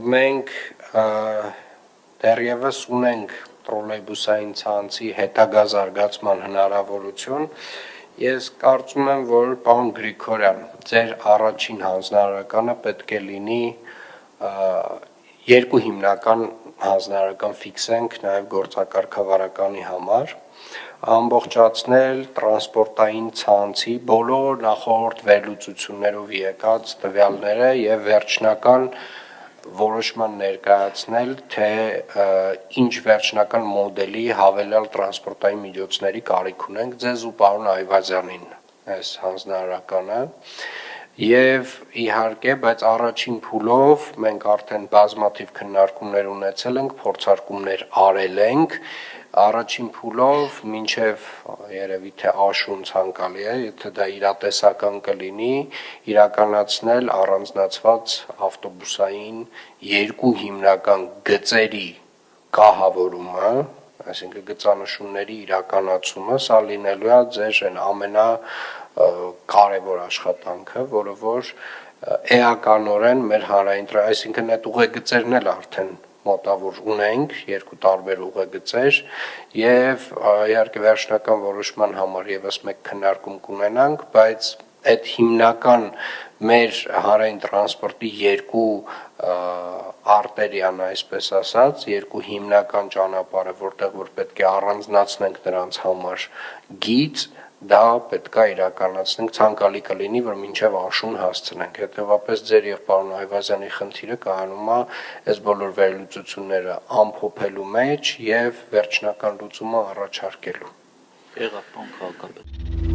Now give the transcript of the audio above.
Մենք դեռևս ունենք տրոլեյբուսային ցանցի հետագա զարգացման հնարավորություն։ Ես կարծում եմ, որ պարոն Գրիգորյան, ձեր առաջին հանձնարարականը պետք է լինի երկու հիմնական հանձնարարական ֆիքսենք նաև գործակարգավարականի համար, ամբողջացնել տրանսպորտային ցանցի բոլոր նախորդ վերլուծություններով եկած տվյալները եւ վերջնական որոշման ներկայացնել, թե ինչ վերջնական մոդելի հավելյալ տրանսպորտային միջոցների կարիք ունենք ձեզ ու պարոն Այվազյանին այս հանձնարարականը եւ իհարկե, բայց առաջին փուլով մենք արդեն բազմաթիվ քննարկումներ ունեցել ենք, փորձարկումներ արել ենք, առաջին փուլով մինչև երևի թե աշուն ցանկալի է, եթե դա իրատեսական կլինի, իրականացնել առանձնացված ավտոբուսային երկու հիմնական գծերի կահավորումը, այսինքն գծանշումների իրականացումը, սա լինելու է ձեր այն ամենակարևոր աշխատանքը, որը որ էականորեն մեր հանրային, այսինքն այդ ուղեգծերն էլ արդեն մոտավոր ունենք, երկու տարբեր ուղեգծեր եւ իհարկե վերջնական որոշման համար եւս մեկ քննարկում կունենանք, բայց այդ հիմնական մեր հանրային տրանսպորտի երկու արտերիան, այսպես ասած, երկու հիմնական ճանապարհը, որտեղ որ պետք է առանձնացնենք նրանց համար գիծ, դա պետք է իրականացնենք, ցանկալի կլինի, որ մինչև աշուն հասցնենք, հետեւաբար ձեր եւ պարոն Այվազյանի խնդիրը կայանում է այս բոլոր վերլուծությունները ամփոփելու մեջ եւ վերջնական լուծումը առաջարկելու։ Եղավ, պարոն քաղաքապետ։